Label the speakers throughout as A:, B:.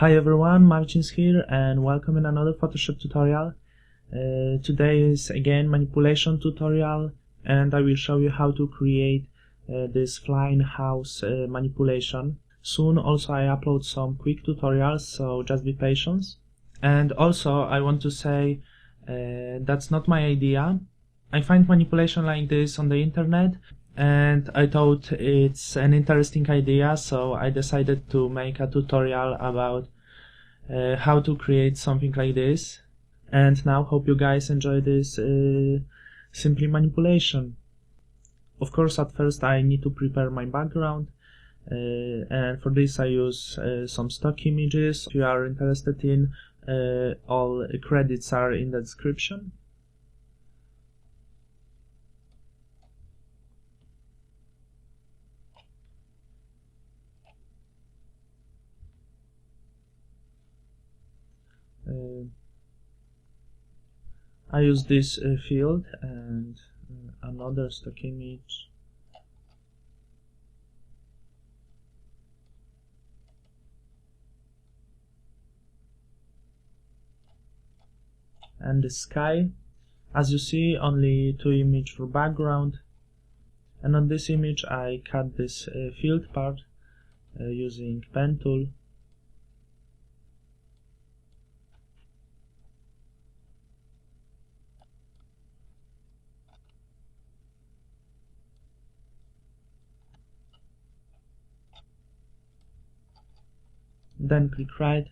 A: Hi everyone, Marcins here and welcome in another Photoshop tutorial. Today is again manipulation tutorial and I will show you how to create this flying house manipulation. Soon also I upload some quick tutorials, so just be patient. And also I want to say that's not my idea. I find manipulation like this on the internet and I thought it's an interesting idea, so I decided to make a tutorial about how to create something like this. And now hope you guys enjoy this simply manipulation. Of course, at first I need to prepare my background, and for this I use some stock images. If you are interested in, all credits are in the description. I use this field and another stock image. And the sky. As you see, only two images for background. And on this image I cut this field part using pen tool. Then click right,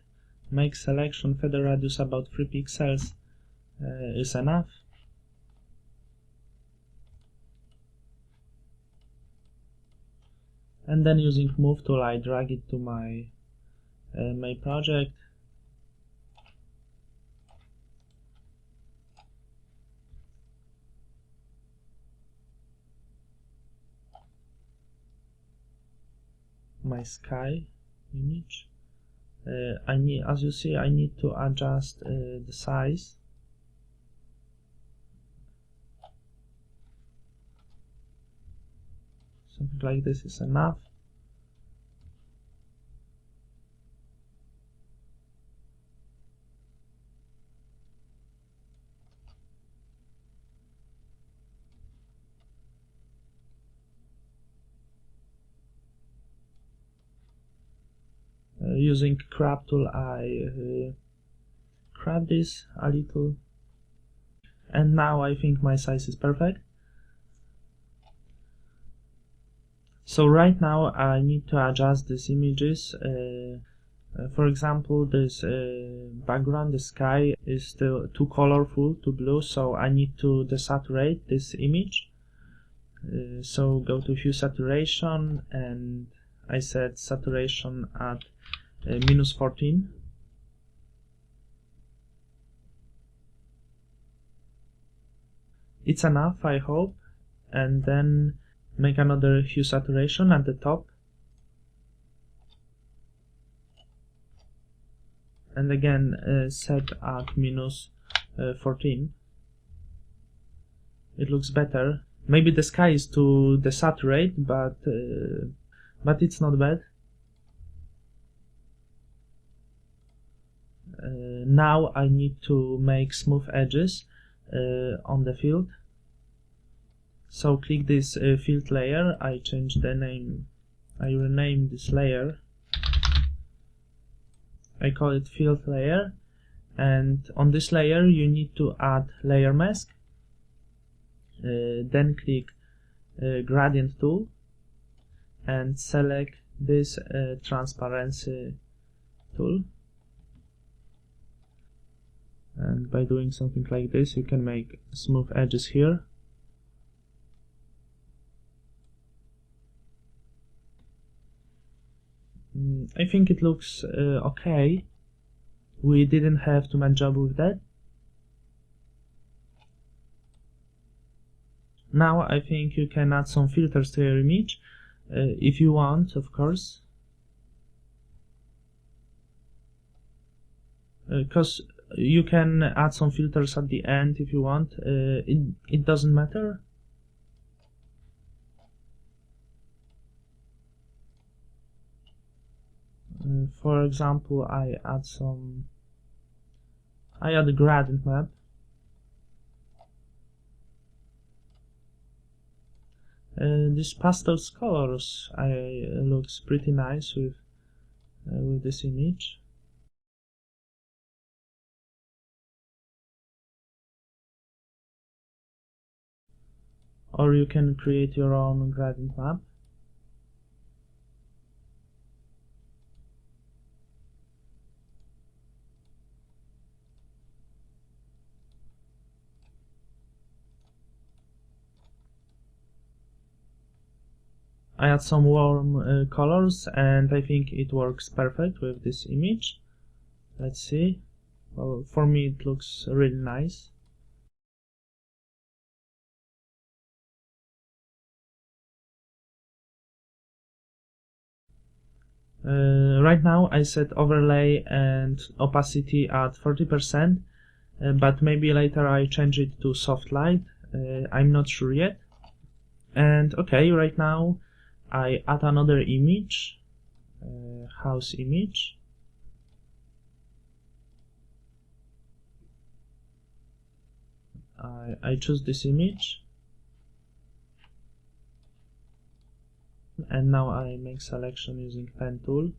A: make selection, feather radius about 3 pixels is enough. And then using move tool I drag it to my project. My sky image. As you see, I need to adjust the size. Something like this is enough. Using crop tool I crop this a little, and now I think my size is perfect. So right now I need to adjust these images. For example, this background, the sky, is still too colorful, too blue, so I need to desaturate this image. So go to hue saturation and I set saturation at -14. It's enough, I hope. And then make another hue saturation at the top. And again set at -14. It looks better. Maybe the sky is too desaturate, but it's not bad. Now I need to make smooth edges on the field. So click this field layer. I change the name. I rename this layer. I call it field layer. And on this layer you need to add layer mask. Then click gradient tool and select this transparency tool. And by doing something like this you can make smooth edges here. I think it looks okay. We didn't have too much job with that. Now I think you can add some filters to your image if you want, of course, because you can add some filters at the end if you want. It doesn't matter. For example, I add a gradient map. This pastel colors looks pretty nice with this image. Or you can create your own gradient map. I add some warm colors, and I think it works perfect with this image. Let's see. Well, for me it looks really nice. Right now I set overlay and opacity at 40%, but maybe later I change it to soft light. I'm not sure yet. And okay, right now I add another image, house image. I choose this image, and now I make selection using pen tool.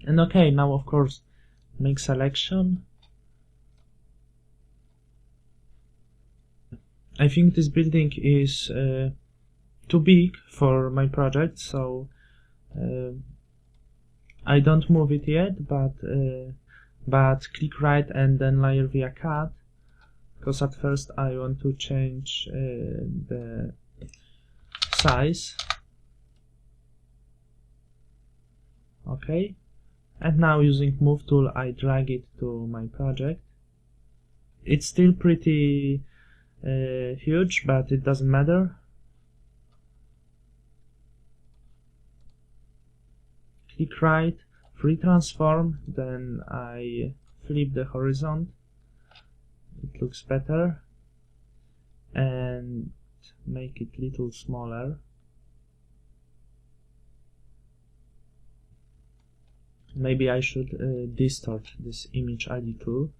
A: And okay, now of course make selection. I think this building is too big for my project, so I don't move it yet, but click right and then layer via cut, because at first I want to change the size. Okay, and now using move tool I drag it to my project. It's still pretty huge, but it doesn't matter. Click right, free transform, then I flip the horizon. It looks better, and make it little smaller. Maybe I should distort this image ID tool.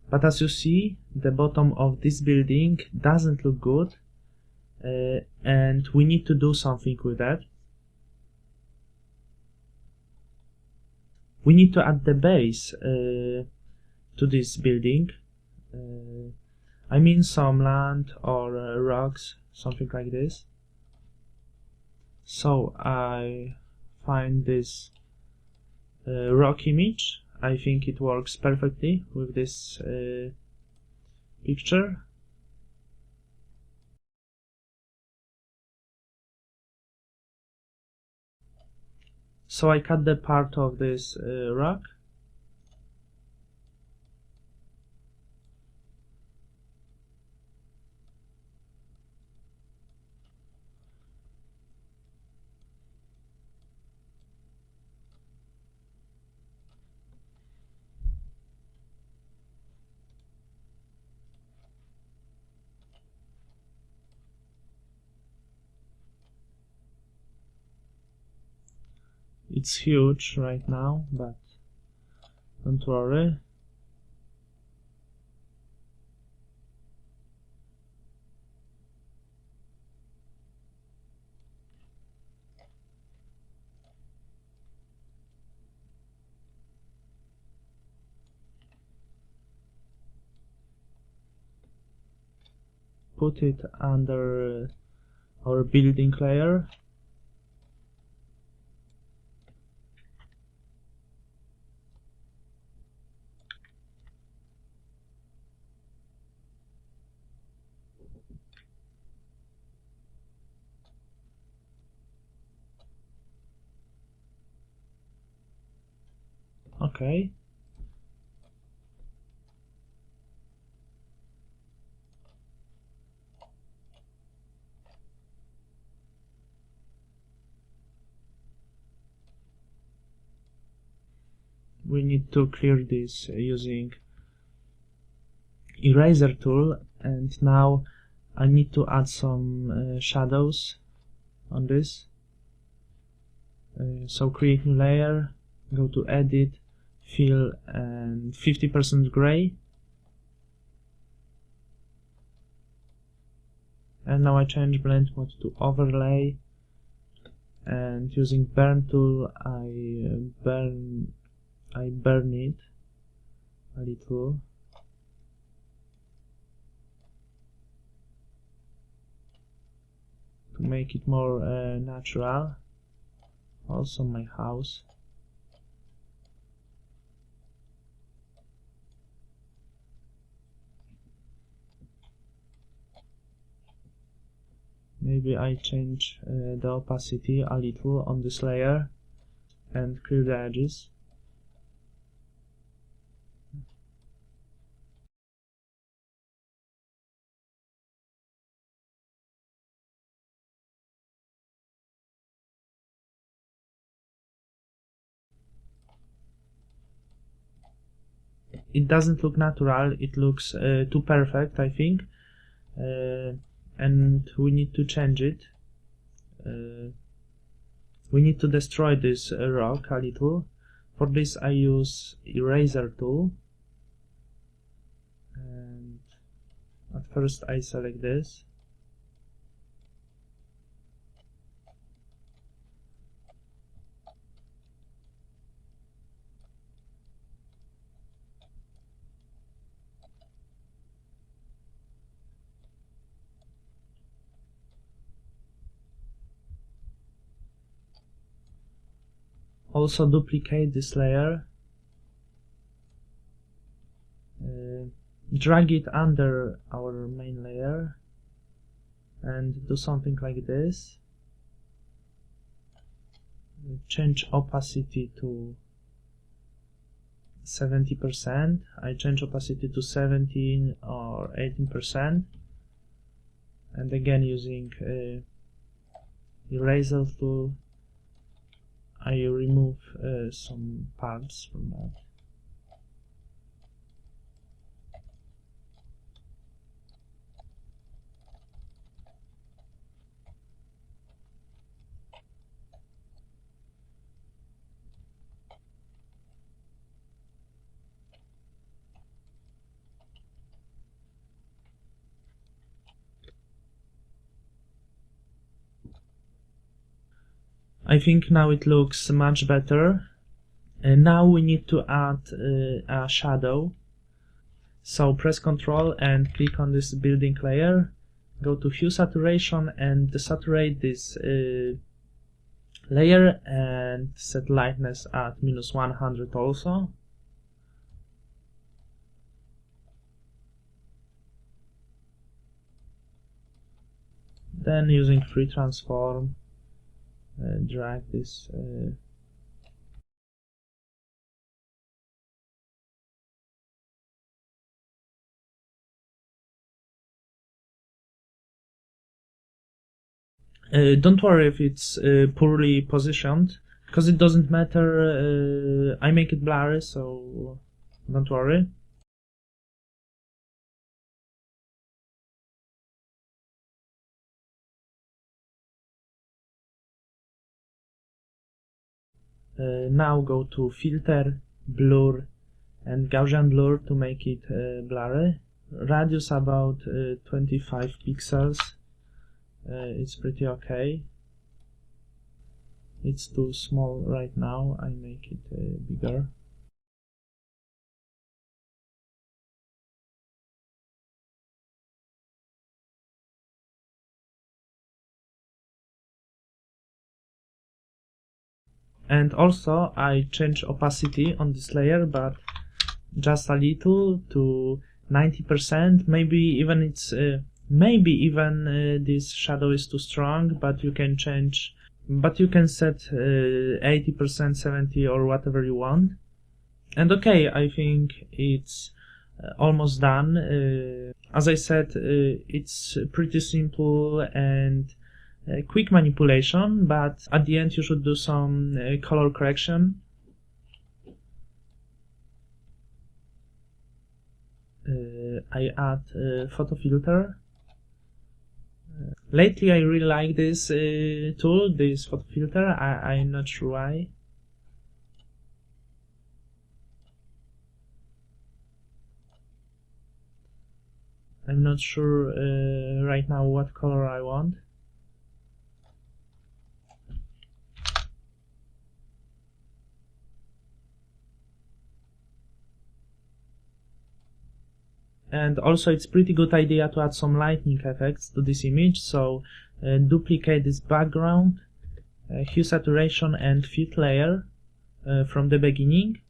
A: But as you see, the bottom of this building doesn't look good, and we need to do something with that. We need to add the base to this building. I mean some land or rocks, something like this. So I find this rock image. I think it works perfectly with this picture. So I cut the part of this rock. It's huge right now, but don't worry. put it under our building layer. Okay. We need to clear this using eraser tool, and now I need to add some shadows on this. So create new layer, go to edit, fill, and 50% gray. And now I change blend mode to overlay, and using burn tool I burn it a little. To make it more natural. Also my house. Maybe I change the opacity a little on this layer and clear the edges. It doesn't look natural, it looks too perfect, I think, and we need to change it. We need to destroy this rock a little. For this I use eraser tool, and at first I select this. Also duplicate this layer, drag it under our main layer, and do something like this. Change opacity to 70%. I change opacity to 17 or 18%, and again using eraser tool I remove some parts from that. I think now it looks much better. And now we need to add a shadow. So press Ctrl and click on this building layer, go to Hue Saturation and desaturate this layer and set lightness at -100 also. Then using free transform, drag this don't worry if it's poorly positioned, because it doesn't matter. I make it blurry, so don't worry. Now go to Filter, Blur, and Gaussian Blur to make it blurry. Radius about 25 pixels. It's pretty okay. It's too small right now. I make it bigger. And also I change opacity on this layer, but just a little, to 90%. Maybe even this shadow is too strong, but you can change, but you can set 80%, 70, or whatever you want. And okay, I think it's almost done. As I said, it's pretty simple and quick manipulation, but at the end you should do some color correction. I add photo filter. Lately I really like this tool, this photo filter. I'm not sure why. I'm not sure right now what color I want. And also it's pretty good idea to add some lightning effects to this image, so duplicate this background, hue saturation and fit layer from the beginning.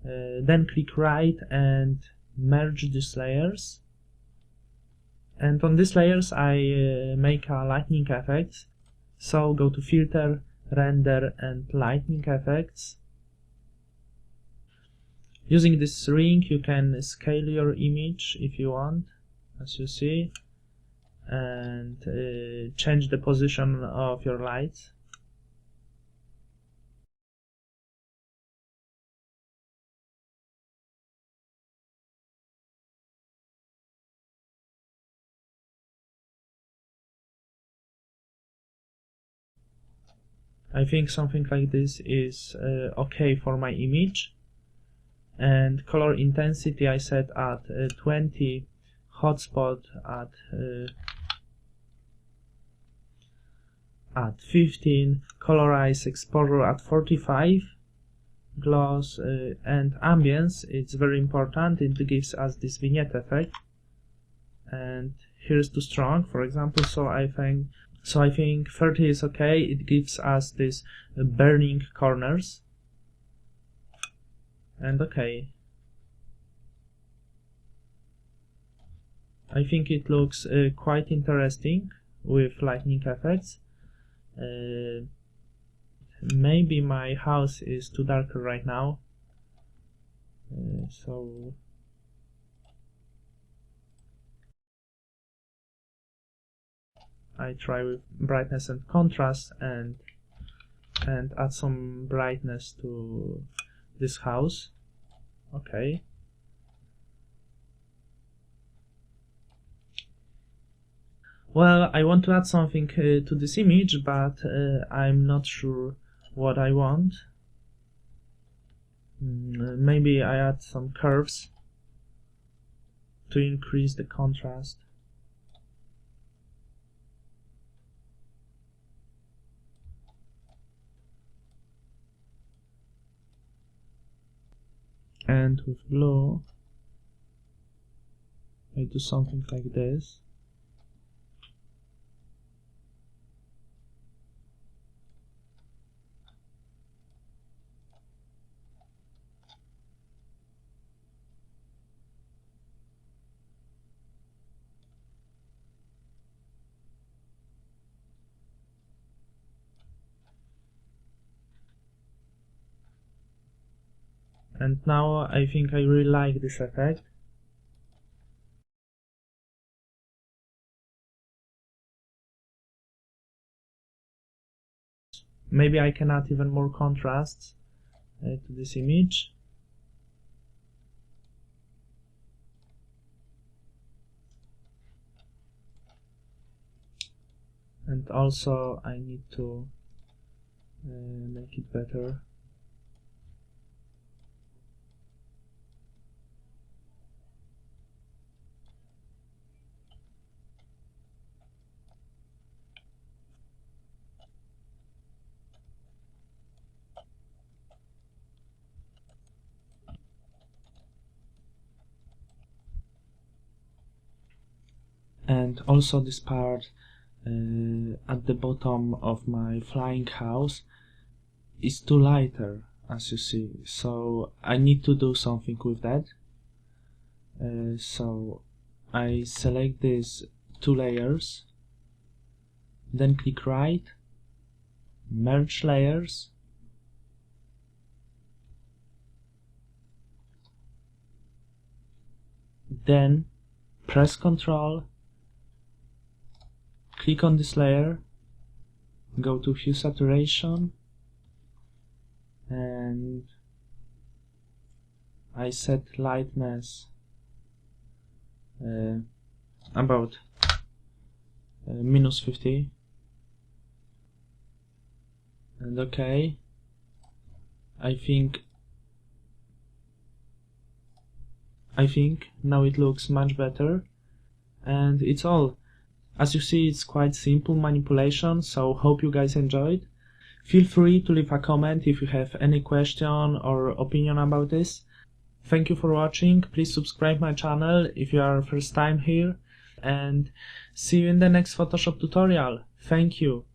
A: Then click right and merge these layers. And on these layers I make a lightning effect. So go to filter, render and lightning effects. Using this ring you can scale your image if you want, as you see, and change the position of your lights. I think something like this is okay for my image. And color intensity I set at 20, hotspot at 15, colorize exposure at 45, gloss and ambience, it's very important, it gives us this vignette effect. And here's too strong, for example, so I think 30 is okay, it gives us this burning corners. And okay, I think it looks quite interesting with lightning effects. Maybe my house is too dark right now, so I try with brightness and contrast and add some brightness to this house. Okay. Well, I want to add something to this image, but I'm not sure what I want. Maybe I add some curves to increase the contrast. And with blue, I do something like this. And now I think I really like this effect. Maybe I can add even more contrast to this image. And also I need to make it better. And also this part at the bottom of my flying house is too lighter, as you see, so I need to do something with that. So I select these two layers, then click right, merge layers, then press Ctrl, click on this layer, go to hue saturation, and I set lightness about -50, and okay, I think now it looks much better, and it's all. As you see, it's quite simple manipulation, so hope you guys enjoyed. Feel free to leave a comment if you have any question or opinion about this. Thank you for watching. Please subscribe my channel if you are first time here, and see you in the next Photoshop tutorial. Thank you.